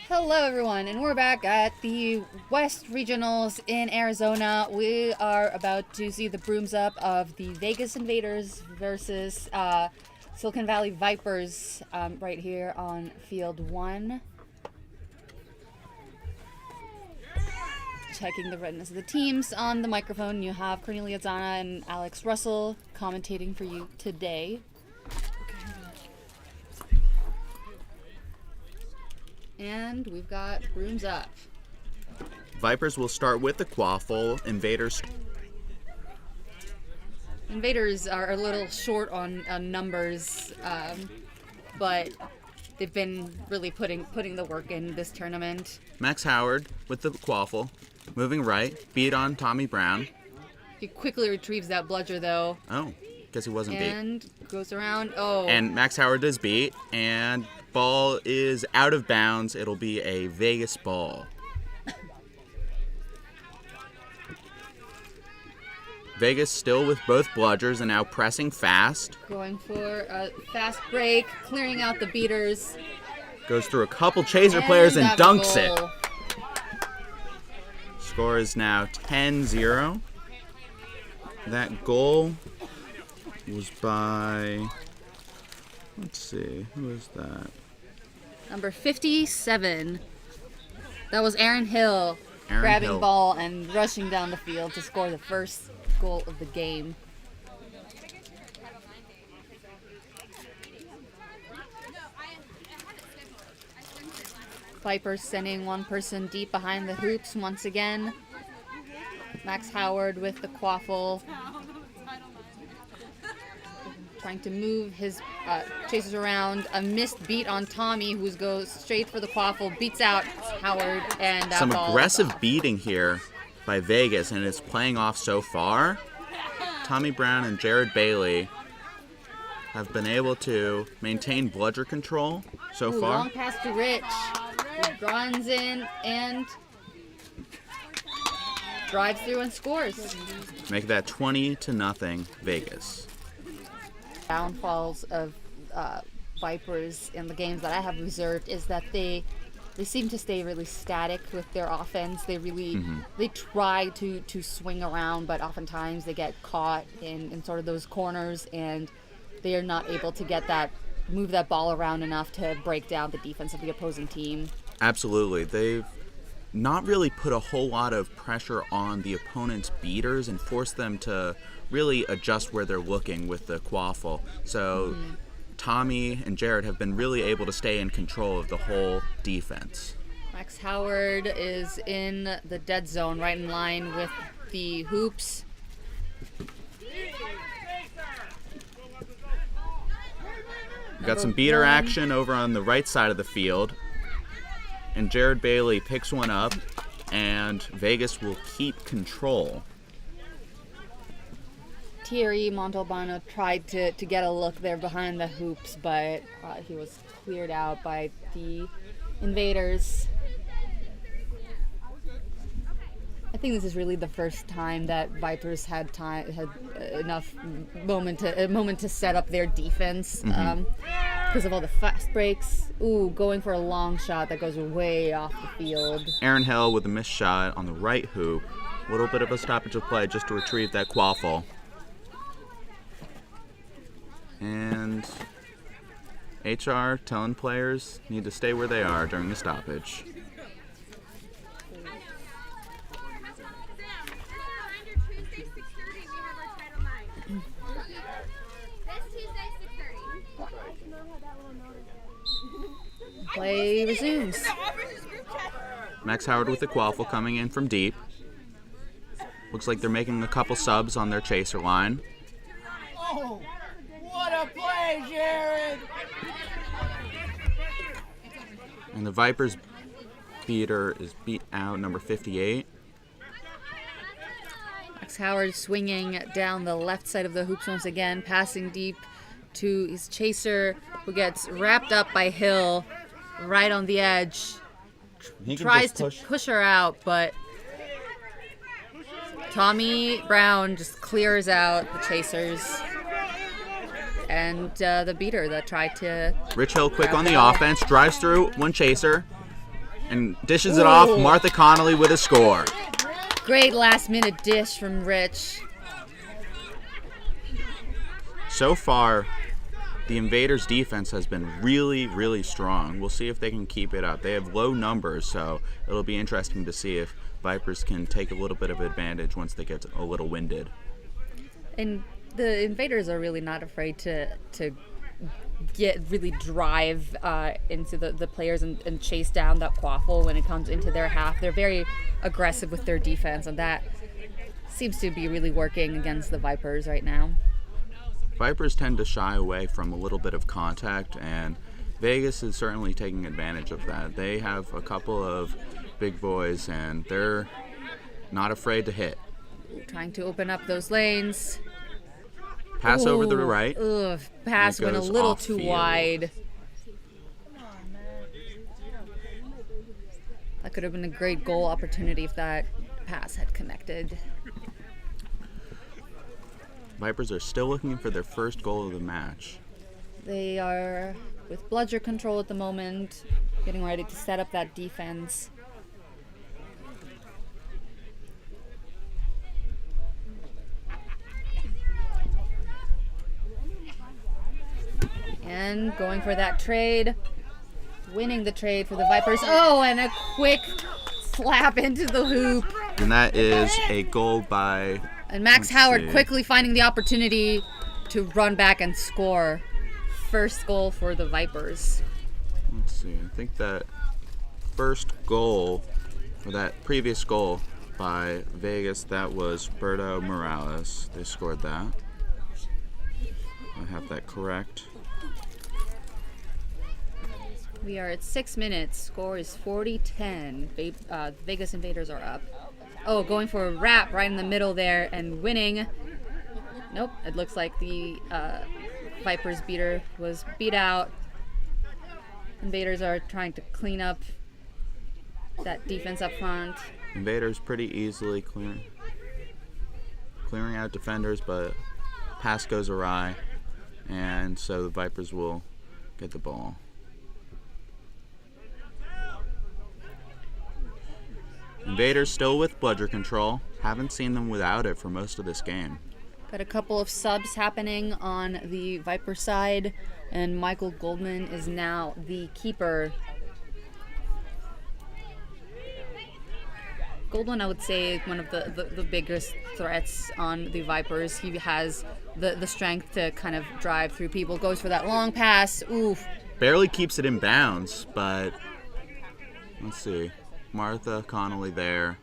Hello everyone, and we're back at the West Regionals in Arizona. We are about to see the brooms up of the Vegas Invaders versus Silicon Valley Vipers right here on Field 1. Checking the readiness of the teams on the microphone, you have Cornelia Zana and Alex Russell commentating for you today. And we've got brooms up. Vipers will start with the quaffle. Invaders are a little short on numbers, but they've been really putting the work in this tournament. Max Howard with the quaffle. Moving right. Beat on Tommy Brown. He quickly retrieves that bludger, though. Oh, guess he wasn't beat. And goes around. Oh. And Max Howard does beat. And ball is out of bounds. It'll be a Vegas ball. Vegas still with both bludgers and now pressing fast. Going for a fast break, clearing out the beaters. Goes through a couple chaser players and dunks goal. it. Score is now 10-0. That goal was by, let's see, who is that? Number 57. That was Aaron Hill grabbing Hill. ball and rushing down the field to score the first goal of the game. Vipers sending one person deep behind the hoops once again. Max Howard with the quaffle. Trying to move his chasers around. A missed beat on Tommy, who goes straight for the quaffle, beats out Howard, and that Some ball aggressive is off. beating here by Vegas, and it's playing off so far. Tommy Brown and Jared Bailey have been able to maintain bludger control so Ooh, far. long pass to Rich. Who runs in and drives through and scores. Make that 20-0 Vegas. Downfalls of Vipers in the games that I have reserved is that they seem to stay really static with their offense. They really they try to swing around, but oftentimes they get caught in sort of those corners, and they are not able to move that ball around enough to break down the defense of the opposing team. Absolutely. They've not really put a whole lot of pressure on the opponent's beaters and forced them to really adjust where they're looking with the quaffle. So Tommy and Jared have been really able to stay in control of the whole defense. Max Howard is in the dead zone, right in line with the hoops. We've got some beater action over on the right side of the field. And Jared Bailey picks one up, and Vegas will keep control. Thierry Montalbano tried to get a look there behind the hoops, but he was cleared out by the Invaders. I think this is really the first time that Vipers had enough moment to set up their defense because of all the fast breaks. Ooh, going for a long shot that goes way off the field. Aaron Hill with a missed shot on the right hoop. A little bit of a stoppage of play just to retrieve that quaffle. And HR telling players need to stay where they are during the stoppage. Play resumes. Max Howard with the quaffle coming in from deep. Looks like they're making a couple subs on their chaser line. Oh, what a play, Jared! And the Vipers beater is beat out, number 58. Max Howard swinging down the left side of the hoops once again, passing deep to his chaser, who gets wrapped up by Hill right on the edge. He can Tries just to push her out, but Tommy Brown just clears out the chasers. And the beater that tried to... Rich Hill quick on the offense, drives through one chaser. and dishes it off. Martha Connolly with a score. Great last-minute dish from Rich. So far, the Invaders' defense has been really, really strong. We'll see if they can keep it up. They have low numbers, so it'll be interesting to see if Vipers can take a little bit of advantage once they get a little winded. And the Invaders are really not afraid to really drive into the players and chase down that quaffle when it comes into their half. They're very aggressive with their defense, and that seems to be really working against the Vipers right now. Vipers tend to shy away from a little bit of contact, and Vegas is certainly taking advantage of that. They have a couple of big boys, and they're not afraid to hit. Trying to open up those lanes. Pass over the right. Ugh, pass went a little too wide. That could have been a great goal opportunity if that pass had connected. Vipers are still looking for their first goal of the match. They are with bludger control at the moment, getting ready to set up that defense. And going for that trade, winning the trade for the Vipers. Oh, and a quick slap into the hoop. And that is a goal by... And Max Howard quickly finding the opportunity to run back and score. First goal for the Vipers. Let's see, I think that first goal, or that previous goal by Vegas, that was Berto Morales. They scored that. I have that correct. We are at 6 minutes. Score is 40-10. Vegas Invaders are up. Oh, going for a wrap right in the middle there and winning. Nope, it looks like the Vipers beater was beat out. Invaders are trying to clean up that defense up front. Invaders pretty easily clearing out defenders, but pass goes awry, and so the Vipers will get the ball. Invaders still with bludger control. Haven't seen them without it for most of this game. Got a couple of subs happening on the Viper side, and Michael Goldman is now the keeper. Goldman, I would say, is one of the biggest threats on the Vipers. He has the strength to kind of drive through people. Goes for that long pass. Oof. Barely keeps it in bounds, but let's see. Martha Connolly there.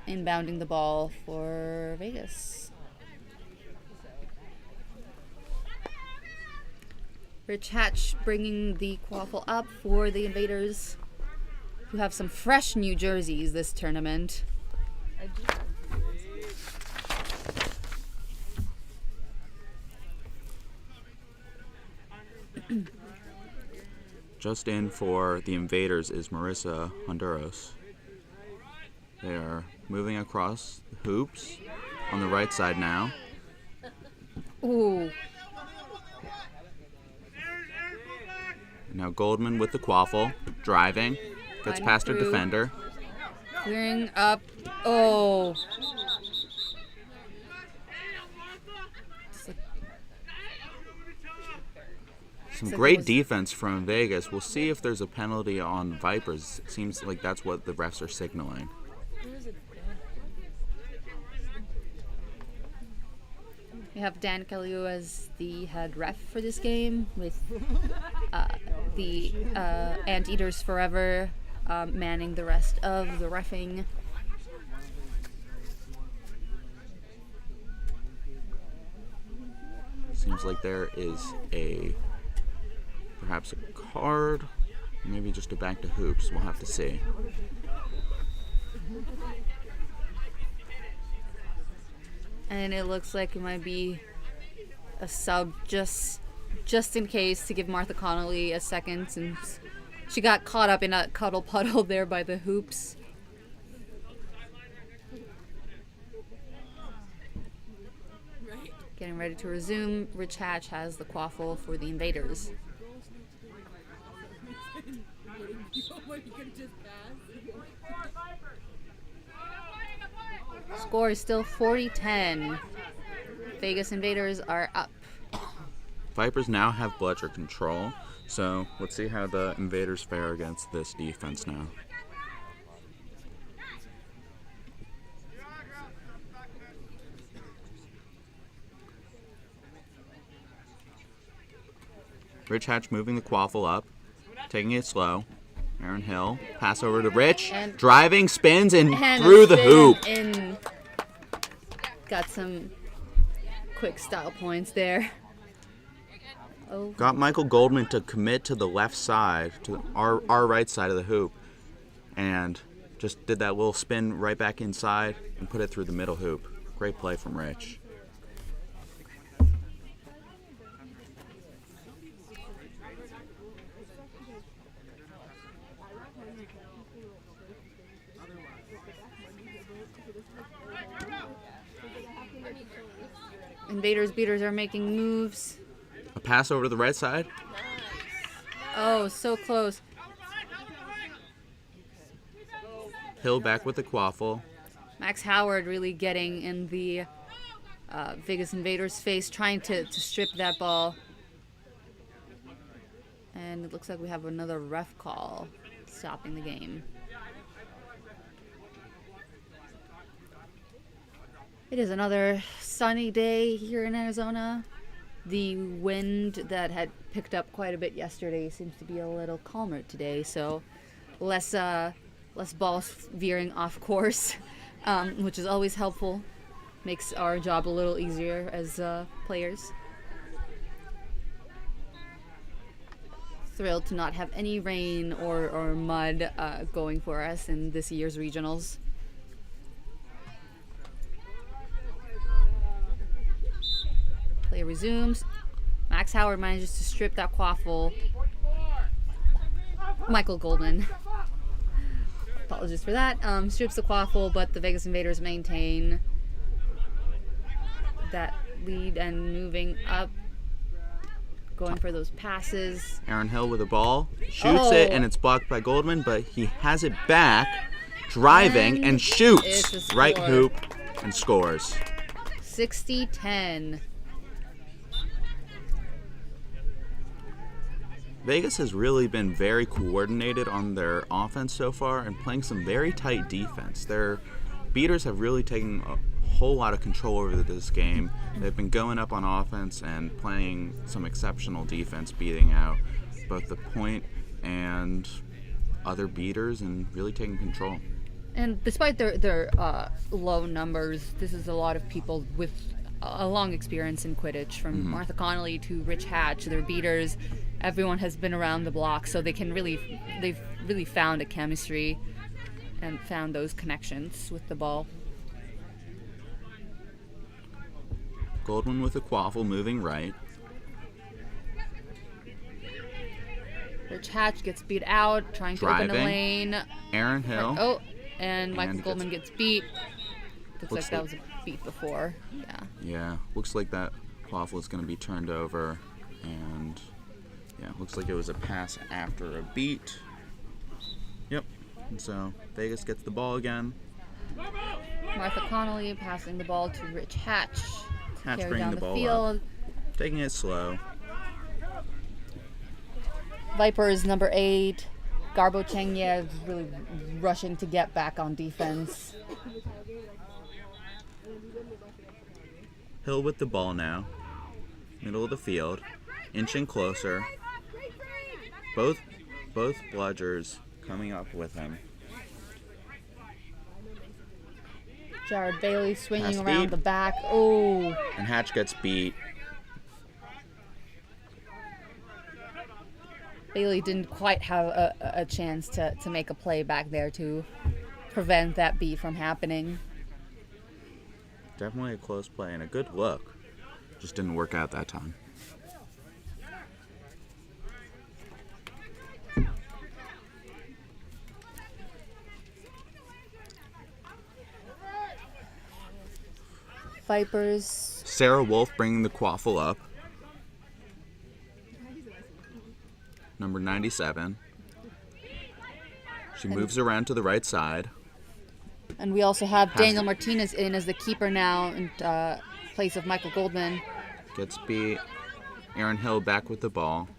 Inbounding the ball for Vegas. Rich Hatch bringing the quaffle up for the Invaders, who have some fresh new jerseys this tournament. Just in for the Invaders is Marissa Honduros. They are moving across the hoops on the right side now. Ooh. Now Goldman with the quaffle, driving, gets past her defender. Clearing up. Oh. Some great defense from Vegas. We'll see if there's a penalty on Vipers. It seems like that's what the refs are signaling. We have Dan Kalyu as the head ref for this game, with the Anteaters Forever manning the rest of the reffing. Seems like there is perhaps a card, maybe just a back to hoops. We'll have to see. And it looks like it might be a sub just in case, to give Martha Connolly a second, since she got caught up in a cuddle puddle there by the hoops. Getting ready to resume. Rich Hatch has the quaffle for the Invaders. Score is still 40-10. Vegas Invaders are up. Vipers now have bludger control, so let's see how the Invaders fare against this defense now. Rich Hatch moving the quaffle up, taking it slow. Aaron Hill, pass over to Rich, and driving, spins, and through the hoop. And got some quick style points there. Oh. Got Michael Goldman to commit to the left side, to our right side of the hoop, and just did that little spin right back inside and put it through the middle hoop. Great play from Rich. Invaders beaters are making moves. A pass over to the right side. Oh, so close. Hill back with the quaffle. Max Howard really getting in the Vegas Invaders' face, trying to strip that ball. And it looks like we have another ref call stopping the game. It is another sunny day here in Arizona. The wind that had picked up quite a bit yesterday seems to be a little calmer today, so less balls veering off course, which is always helpful. Makes our job a little easier as players. Thrilled to not have any rain or mud going for us in this year's regionals. Play resumes. Max Howard manages to strip that quaffle. Michael Goldman. Apologies for that. Strips the quaffle, but the Vegas Invaders maintain that lead and moving up. Going for those passes. Aaron Hill with the ball. Shoots it, and it's blocked by Goldman, but he has it back. Driving and shoots. Right hoop and scores. 60-10. Vegas has really been very coordinated on their offense so far and playing some very tight defense. Their beaters have really taken a whole lot of control over this game. They've been going up on offense and playing some exceptional defense, beating out both the point and other beaters and really taking control. And despite their low numbers, this is a lot of people with a long experience in Quidditch, from Martha Connolly to Rich Hatch. Their beaters, everyone has been around the block, so they've really found a chemistry and found those connections with the ball. Goldman with a quaffle moving right. Rich Hatch gets beat out, trying to open a lane. Aaron Hill. Oh, and Michael Goldman gets beat. Looks like that was a beat before. Yeah, looks like that quaffle is going to be turned over. And yeah, looks like it was a pass after a beat. Yep. And so Vegas gets the ball again. Martha Connolly passing the ball to Rich Hatch. Hatch Carry bringing down the ball field. up. Taking it slow. Vipers number 8. Garbo Chengye is really rushing to get back on defense. Hill with the ball now. Middle of the field. Inching closer. Both bludgers coming up with him. Jared Bailey swinging around the back. Oh. And Hatch gets beat. Bailey didn't quite have a chance to make a play back there to prevent that beat from happening. Definitely a close play and a good look. Just didn't work out that time. Vipers. Sarah Wolf bringing the quaffle up. Number 97. She moves around to the right side. And we also have Daniel Martinez in as the keeper now in place of Michael Goldman. Gets beat. Aaron Hill back with the ball.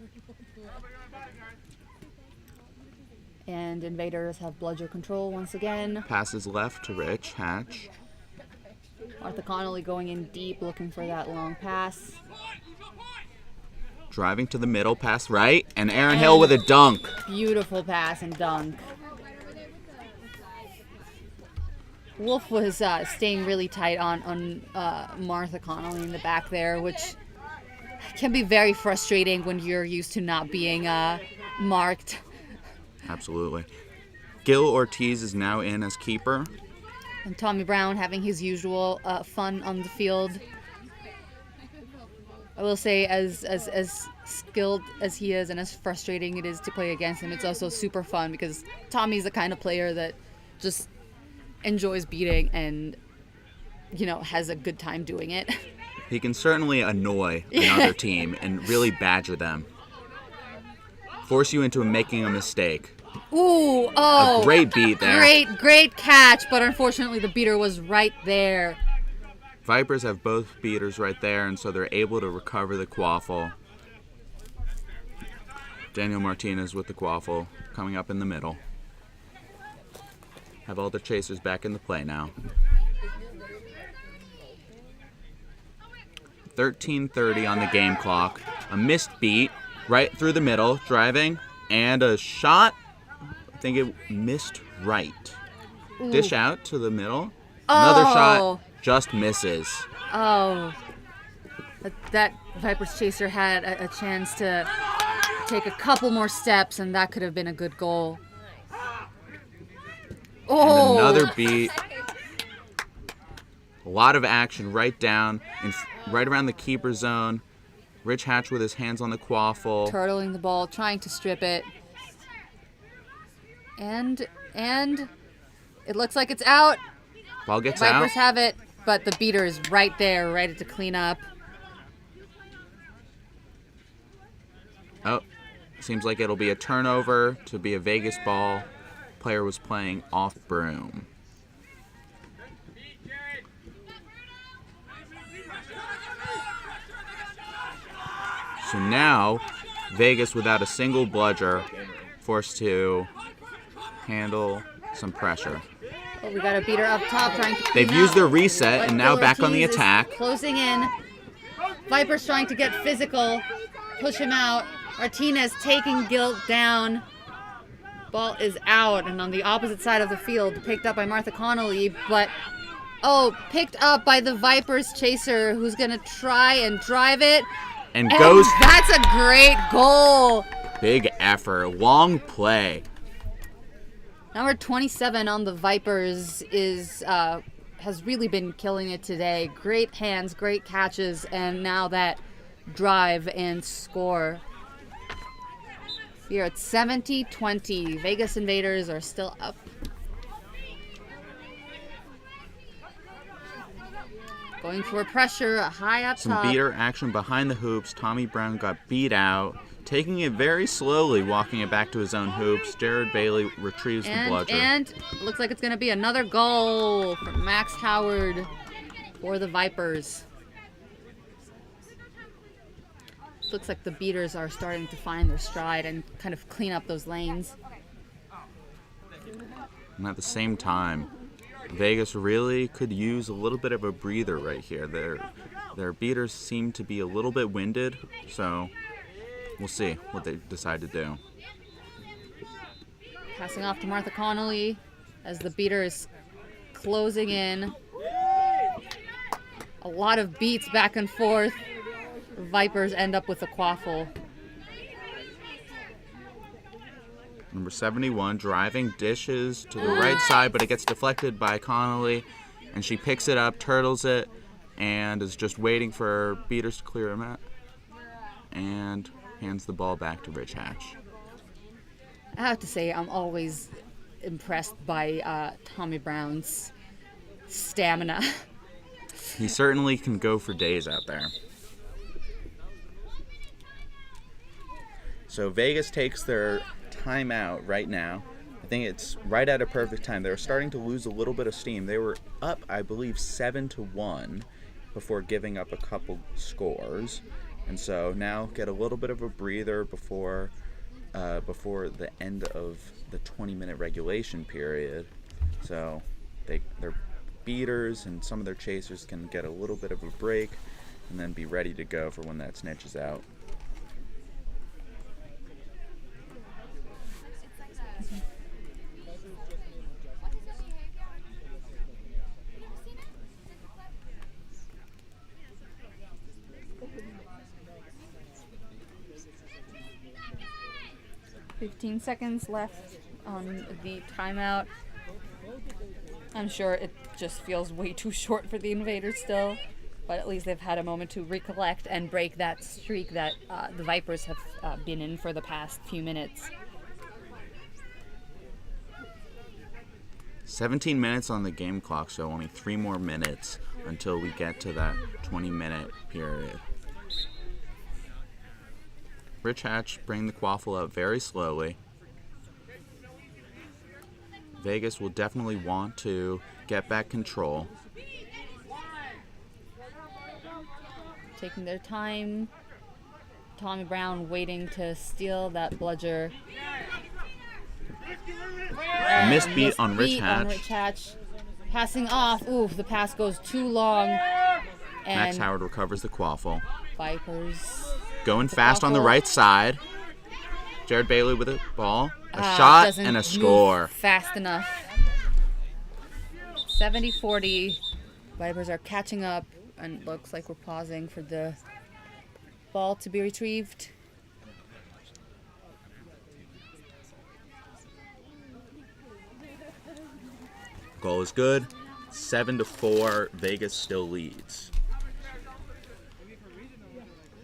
And Invaders have bludger control once again. Passes left to Rich Hatch. Martha Connolly going in deep, looking for that long pass. Driving to the middle, pass right, and Aaron Hill with a dunk. Beautiful pass and dunk. Wolf was staying really tight on Martha Connolly in the back there, which can be very frustrating when you're used to not being marked. Absolutely. Gil Ortiz is now in as keeper. And Tommy Brown having his usual fun on the field. I will say, as skilled as he is and as frustrating it is to play against him, it's also super fun because Tommy's the kind of player that just enjoys beating and, has a good time doing it. He can certainly annoy another team and really badger them. Force you into making a mistake. Ooh, oh. A great beat there. Great catch, but unfortunately the beater was right there. Vipers have both beaters right there, and so they're able to recover the quaffle. Daniel Martinez with the quaffle coming up in the middle. Have all the chasers back in the play now. 13:30 on the game clock. A missed beat right through the middle, driving, and a shot. I think it missed right. Ooh. Dish out to the middle. Oh. Another shot just misses. Oh. That Vipers chaser had a chance to take a couple more steps, and that could have been a good goal. Oh. And another beat. A lot of action right down, right around the keeper zone. Rich Hatch with his hands on the quaffle. Turtling the ball, trying to strip it. And it looks like it's out. Ball gets out. Vipers have it, but the beater is right there, ready to clean up. Oh, seems like it'll be a turnover to be a Vegas ball. Player was playing off broom. So now, Vegas without a single bludger, forced to handle some pressure. Oh, we got a beater up top trying to clean They've up. used their reset But and now Gil back on the Ortiz is attack. Closing in. Vipers trying to get physical. Push him out. Martinez taking Gil down. Ball is out and on the opposite side of the field, picked up by Martha Connolly, but picked up by the Vipers chaser, who's gonna try and drive it. And goes. That's a great goal. Big effort. Long play. Number 27 on the Vipers has really been killing it today. Great hands, great catches, and now that drive and score. We are at 70-20. Vegas Invaders are still up. Going for pressure, high up Some top. beater action behind the hoops. Tommy Brown got beat out. Taking it very slowly, walking it back to his own hoops. Jared Bailey retrieves the bludger. And looks like it's going to be another goal from Max Howard for the Vipers. Looks like the beaters are starting to find their stride and kind of clean up those lanes. And at the same time, Vegas really could use a little bit of a breather right here. Their beaters seem to be a little bit winded, so we'll see what they decide to do. Passing off to Martha Connolly as the beater is closing in. A lot of beats back and forth. Vipers end up with a quaffle. Number 71 driving, dishes to the right side, but it gets deflected by Connolly, and she picks it up, turtles it, and is just waiting for beaters to clear him out, and hands the ball back to Rich Hatch. I have to say, I'm always impressed by Tommy Brown's stamina. He certainly can go for days out there. So Vegas takes their timeout right now. I think it's right at a perfect time. They were starting to lose a little bit of steam. They were up, I believe, 7-1 before giving up a couple scores. And so now get a little bit of a breather before the end of the 20-minute regulation period. So their beaters and some of their chasers can get a little bit of a break and then be ready to go for when that snitch is out. "15 seconds left on the timeout. I'm sure it just feels way too short for the Invaders still, but at least they've had a moment to recollect and break that streak that the Vipers have been in for the past few minutes. 17 minutes on the game clock, so only 3 more minutes until we get to that 20-minute period. Rich Hatch bring the quaffle up very slowly. Vegas will definitely want to get back control. Taking their time. Tommy Brown waiting to steal that bludger. A missed beat on Rich Hatch. Passing off. Ooh, the pass goes too long. And Max Howard recovers the quaffle. Vipers going fast on the right side. Jared Bailey with a ball, a shot, and a score. Fast enough. 70-40. Vipers are catching up, and it looks like we're pausing for the ball to be retrieved. Goal is good. 7-4. Vegas still leads.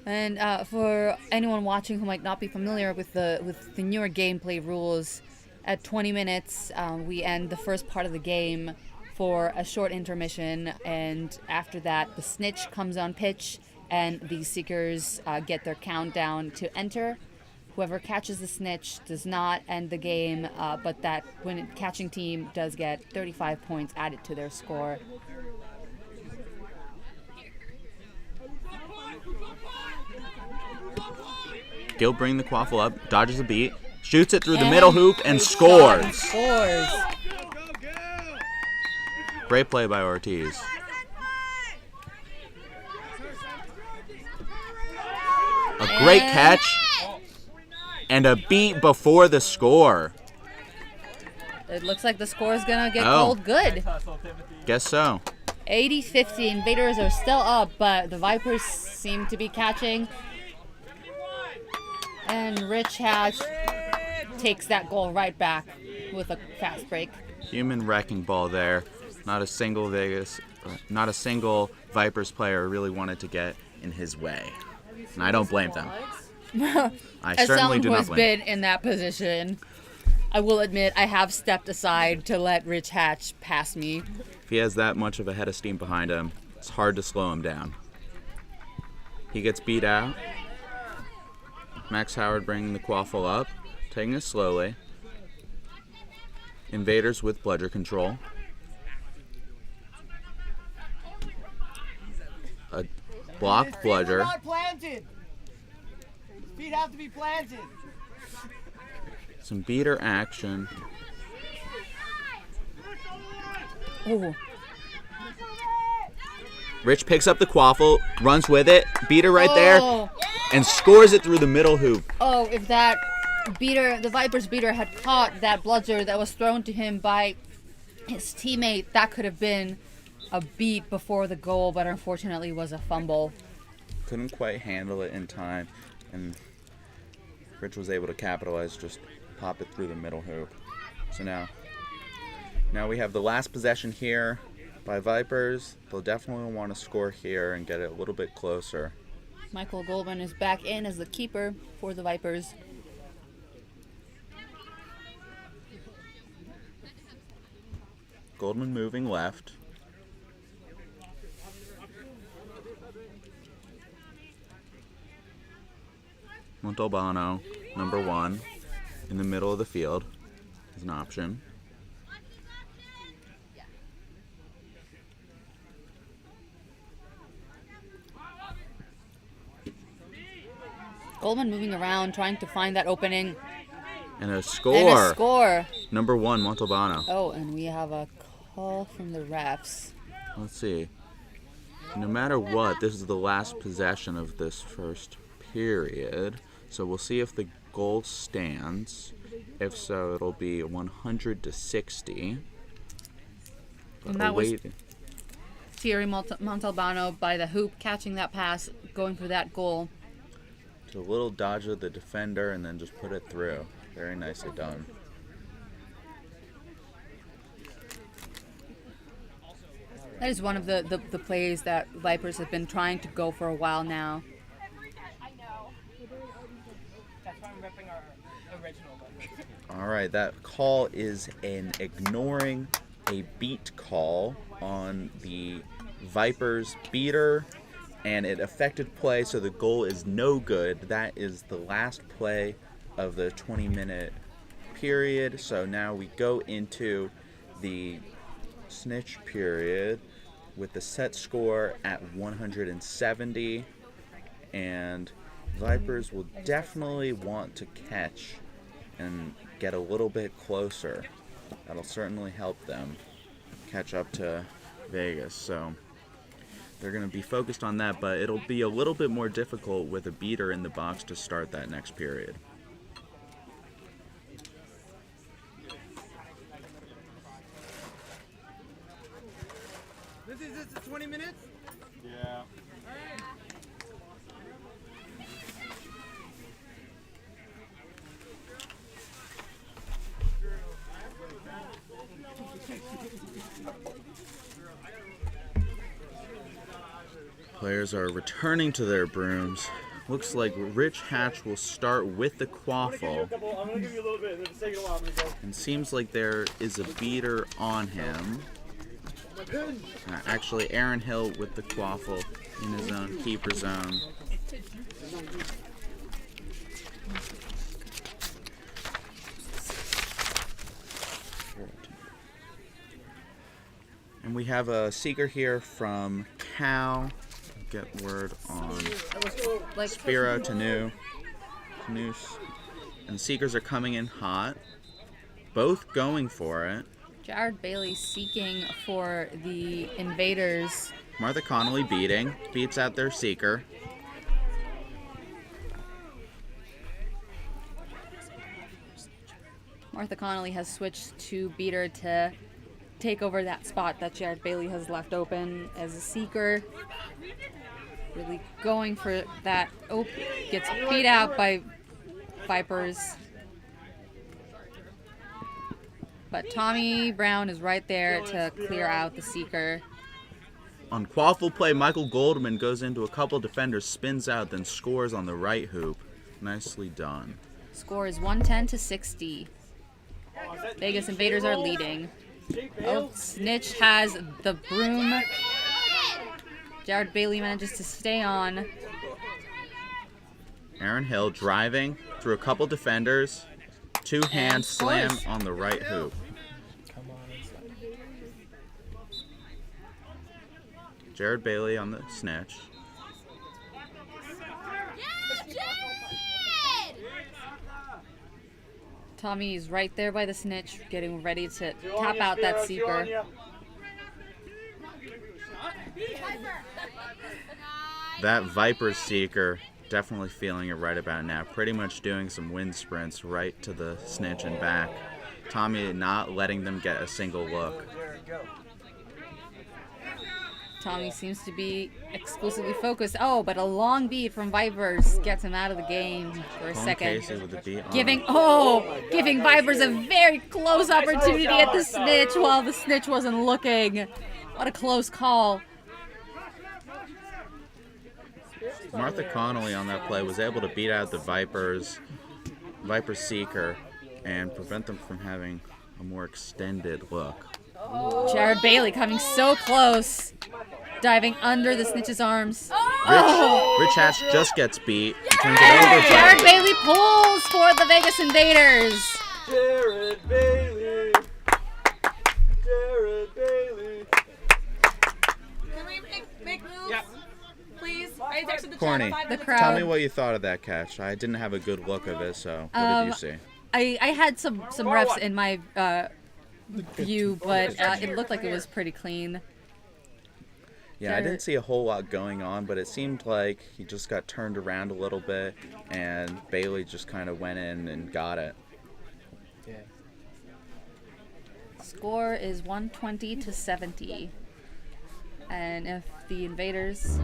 And for anyone watching who might not be familiar with the newer gameplay rules, at 20 minutes we end the first part of the game for a short intermission, and after that the snitch comes on pitch and the seekers get their countdown to enter. Whoever catches the snitch does not end the game, but that catching team does get 35 points added to their score. Gill bring the quaffle up, dodges a beat, shoots it through the middle hoop, and scores. Great play by Ortiz. A great catch and a beat before the score. It looks like the score is going to get called good. Guess so. 80-50. Invaders are still up, but the Vipers seem to be catching. And Rich Hatch takes that goal right back with a fast break. Human wrecking ball there. Not a single Vipers player really wanted to get in his way. And I don't blame them. I certainly do not blame them. As someone who has been in that position, I will admit I have stepped aside to let Rich Hatch pass me. If he has that much of a head of steam behind him, it's hard to slow him down. He gets beat out. Max Howard bringing the quaffle up, taking it slowly. Invaders with bludger control. A blocked bludger. Not planted. Feet have to be planted. Some beater action. Ooh. Rich picks up the quaffle, runs with it, beater right there, and scores it through the middle hoop. Oh, if that beater, the Vipers beater, had caught that bludger that was thrown to him by his teammate, that could have been a beat before the goal, but unfortunately was a fumble. Couldn't quite handle it in time, and Rich was able to capitalize, just pop it through the middle hoop. So now we have the last possession here by Vipers. They'll definitely want to score here and get it a little bit closer. Michael Goldman is back in as the keeper for the Vipers. Goldman moving left. Montalbano, number 1, in the middle of the field. is an option. Goldman moving around, trying to find that opening. And a score. And a score. Number 1, Montalbano. Oh, and we have a call from the refs. Let's see. No matter what, this is the last possession of this first period. So we'll see if the goal stands. If so, it'll be 100-60. And that was Thierry Montalbano by the hoop, catching that pass, going for that goal. A little dodge of the defender and then just put it through. Very nicely done. That is one of the plays that Vipers have been trying to go for a while now. All right, that call is an ignoring a beat call on the Vipers beater, and it affected play, so the goal is no good. That is the last play of the 20-minute period. So now we go into the snitch period with the set score at 170, and Vipers will definitely want to catch and get a little bit closer. That'll certainly help them catch up to Vegas. So they're going to be focused on that, but it'll be a little bit more difficult with a beater in the box to start that next period. This is 20 minutes? Yeah. Players are returning to their brooms. Looks like Rich Hatch will start with the quaffle. I'm gonna give you a little bit. It's taking a while. I'm gonna go. And seems like there is a beater on him. Actually, Aaron Hill with the quaffle in his own keeper zone. And we have a seeker here from Cal. Get word on Spiro Tanu. And seekers are coming in hot. Both going for it. Jared Bailey seeking for the invaders. Martha Connolly beats out their seeker. Martha Connolly has switched to beater to take over that spot that Jared Bailey has left open as a seeker. Really going for that. Oh, gets beat out by Vipers. But Tommy Brown is right there to clear out the seeker. On quaffle play, Michael Goldman goes into a couple defenders, spins out, then scores on the right hoop. Nicely done. Score is 110-60. Vegas Invaders are leading. Oh, Snitch has the broom. Jared Bailey manages to stay on. Aaron Hill driving through a couple defenders. Two-hand slam on the right hoop. Jared Bailey on the snitch. Tommy's right there by the snitch, getting ready to tap out that seeker. That Viper seeker definitely feeling it right about now. Pretty much doing some wind sprints right to the snitch and back. Tommy not letting them get a single look. Tommy seems to be exclusively focused. Oh, but a long beat from Vipers gets him out of the game for a second. Casey with the beat on. Giving Vipers a very close opportunity at the snitch while the snitch wasn't looking. What a close call. Martha Connolly on that play was able to beat out the Viper seeker and prevent them from having a more extended look. Jared Bailey coming so close. Diving under the snitch's arms. Rich Hatch just gets beat and turns it over. Jared Bailey pulls for the Vegas Invaders. Jared Bailey. Corny, The crowd. tell me what you thought of that catch. I didn't have a good look of it, so what did you see? I had some refs in my view, but it looked like it was pretty clean. Yeah, I didn't see a whole lot going on, but it seemed like he just got turned around a little bit, and Bailey just kind of went in and got it. Yeah. Score is 120 to 70. And if the Invaders...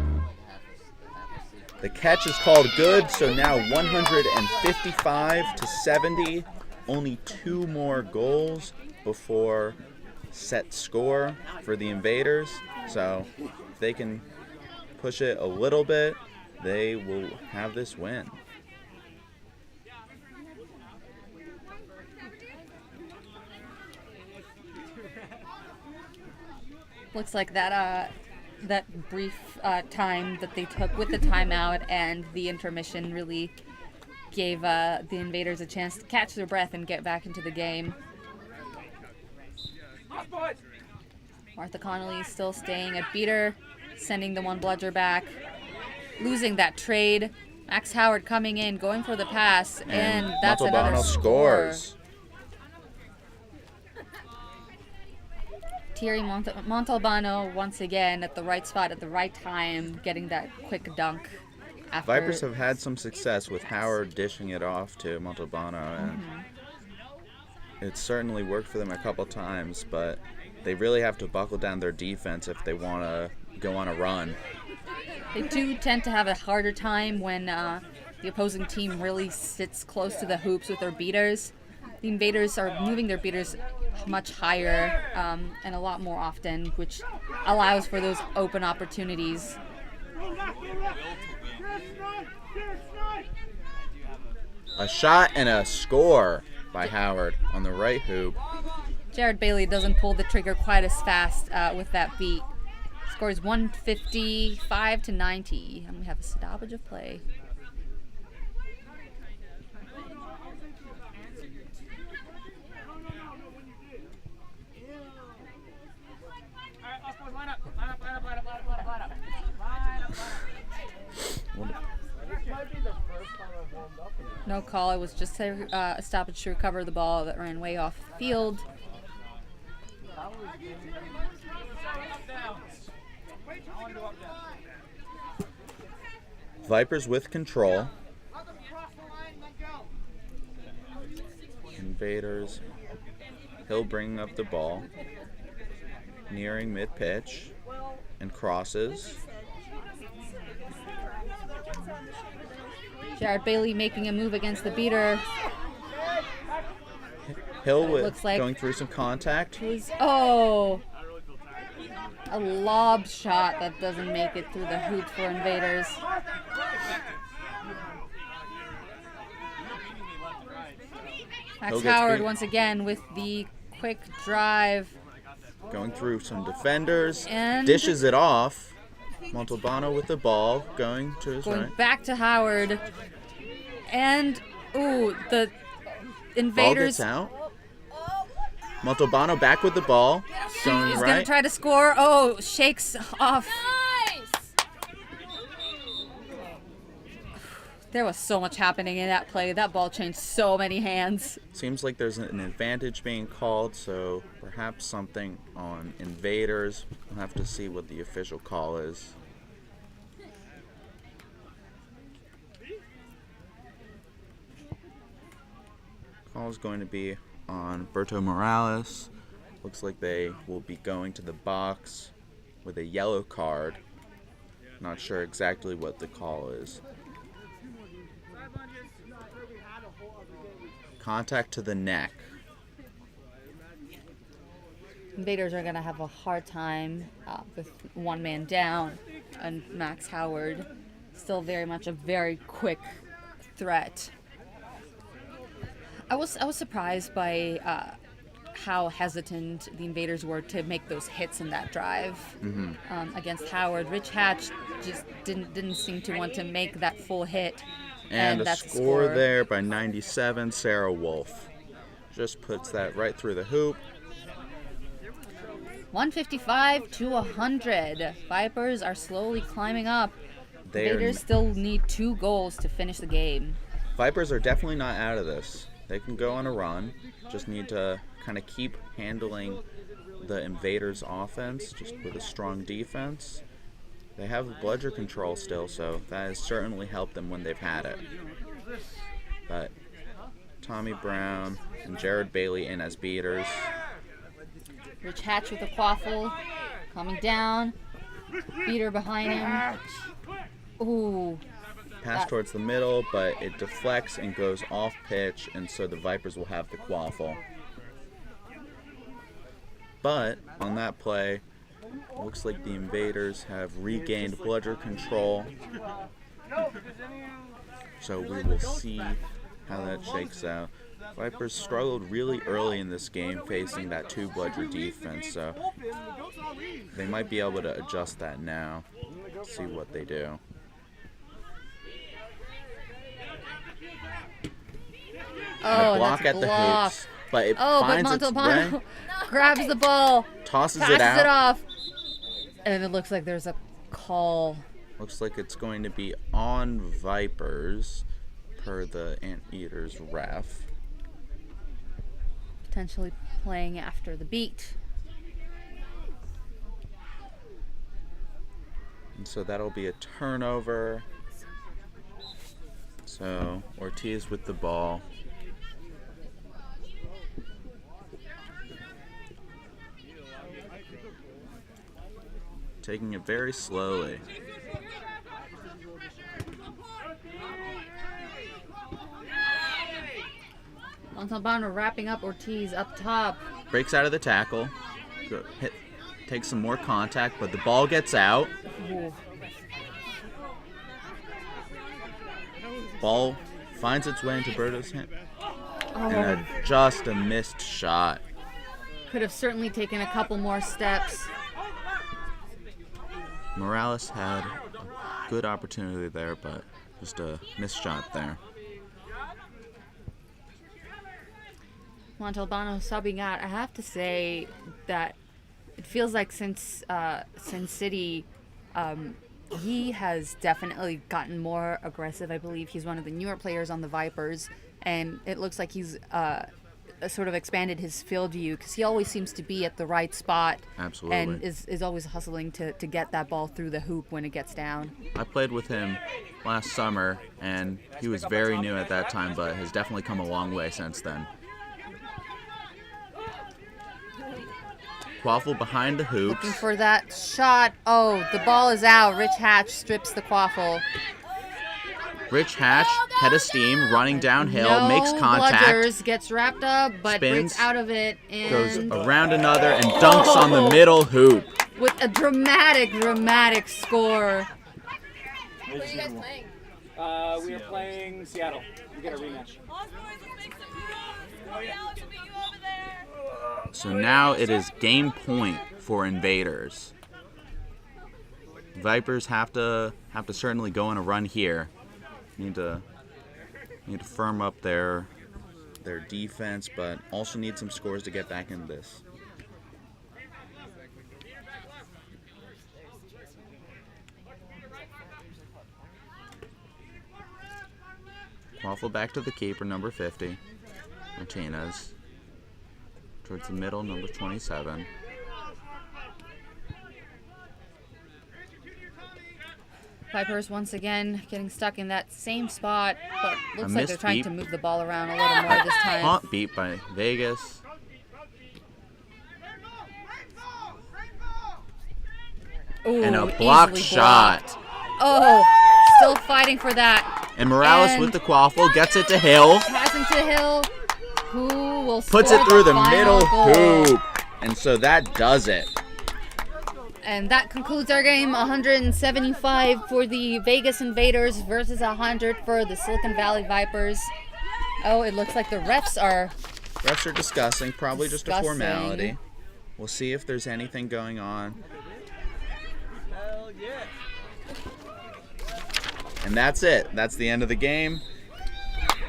The catch is called good, so now 155 to 70. Only 2 more goals before set score for the Invaders. So if they can push it a little bit, they will have this win. Looks like that brief time that they took with the timeout and the intermission really gave the Invaders a chance to catch their breath and get back into the game. Martha Connolly still staying at beater, sending the one bludger back, losing that trade. Max Howard coming in, going for the pass, and that's another score. Scores. Thierry Montalbano once again at the right spot at the right time, getting that quick dunk. After Vipers have had some success with Howard dishing it off to Montalbano, and it's certainly worked for them a couple times, but they really have to buckle down their defense if they want to go on a run. They do tend to have a harder time when the opposing team really sits close to the hoops with their beaters. The Invaders are moving their beaters much higher and a lot more often, which allows for those open opportunities. A shot and a score by Howard on the right hoop. Jared Bailey doesn't pull the trigger quite as fast with that beat. Scores 155 to 90, and we have a stoppage of play. No call. It was just a stoppage to recover the ball that ran way off the field. Vipers with control. Invaders. Hill bringing up the ball. Nearing mid-pitch. And crosses. Jared Bailey making a move against the beater. Hill Looks like going through some contact. A lob shot that doesn't make it through the hoop for Invaders. Max Howard once again with the quick drive. Going through some defenders. And dishes it off. Montalbano with the ball. Going to his going right. back to Howard. And, the Invaders. Ball gets out. Montalbano back with the ball. Going He's right. going to try to score. Shakes off. There was so much happening in that play. That ball changed so many hands. Seems like there's an advantage being called, so perhaps something on Invaders. We'll have to see what the official call is. Call is going to be on Berto Morales. Looks like they will be going to the box with a yellow card. Not sure exactly what the call is. Contact to the neck. Invaders are going to have a hard time with one man down, and Max Howard still very much a very quick threat. I was surprised by how hesitant the Invaders were to make those hits in that drive against Howard. Rich Hatch just didn't seem to want to make that full hit. And a that's score there by 97, Sarah Wolf. Just puts that right through the hoop. 155 to 100. Vipers are slowly climbing up. Invaders still need 2 goals to finish the game. Vipers are definitely not out of this. They can go on a run. Just need to kind of keep handling the Invaders' offense just with a strong defense. They have bludger control still, so that has certainly helped them when they've had it. But Tommy Brown and Jared Bailey in as beaters. Rich Hatch with a quaffle. Coming down. Beater behind him. Ooh. Pass towards the middle, but it deflects and goes off pitch, and so the Vipers will have the quaffle. But on that play, looks like the Invaders have regained bludger control. So we will see how that shakes out. Vipers struggled really early in this game facing that 2 bludger defense, so they might be able to adjust that now. See what they do. Oh, block that's at a the block. hoops, but it Oh, but finds its way, Montalbano grabs the ball, tosses passes it out. it off, and it looks like there's a call. Looks like it's going to be on Vipers per the Anteaters ref. Potentially playing after the beat. And so that'll be a turnover. So Ortiz with the ball. Taking it very slowly. Montalbano wrapping up Ortiz up top. Breaks out of the tackle. Takes some more contact, but the ball gets out. Ooh. Ball finds its way into Berto's hand. Oh, And just a missed shot. could have certainly taken a couple more steps. Morales had a good opportunity there, but just a missed shot there. Montalbano subbing out. I have to say that it feels like since Sin City, he has definitely gotten more aggressive. I believe he's one of the newer players on the Vipers, and it looks like he's sort of expanded his field view because he always seems to be at the right spot. Absolutely. And is always hustling to get that ball through the hoop when it gets down. I played with him last summer, and he was very new at that time, but has definitely come a long way since then. Quaffle behind the hoops. Looking for that shot. Oh, the ball is out. Rich Hatch strips the quaffle. Rich Hatch, head of steam, running downhill, No makes contact, bludgers, gets wrapped up, but spins, breaks out of it and goes around another, and dunks on the middle hoop. with a dramatic score. What are you guys playing? We are playing Seattle. We get a rematch. So now it is game point for Invaders. Vipers have to certainly go on a run here. Need to firm up their defense, but also need some scores to get back into this. Quaffle back to the keeper, number 50, Martinez. Towards the middle, number 27. Vipers once again getting stuck in that same spot, but looks like they're missed trying beat. to move the ball around a little more this time. Hot beat by Vegas. Ooh, And a blocked easily shot. blocked. Oh, still fighting for that. And Morales And- with the quaffle gets it to Hill. Passing to Hill, who will Puts score it through the final middle goal. hoop. And so that does it. And that concludes our game. 175 for the Vegas Invaders versus 100 for the Silicon Valley Vipers. Oh, it looks like the refs are... Refs are discussing, probably just a Discussing. formality. We'll see if there's anything going on. Hell yeah. And that's it. That's the end of the game.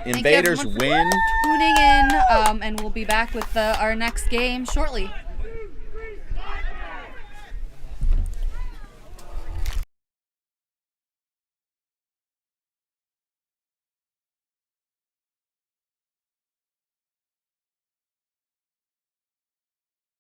Thank you Invaders everyone for win. tuning in, and we'll be back with our next game shortly.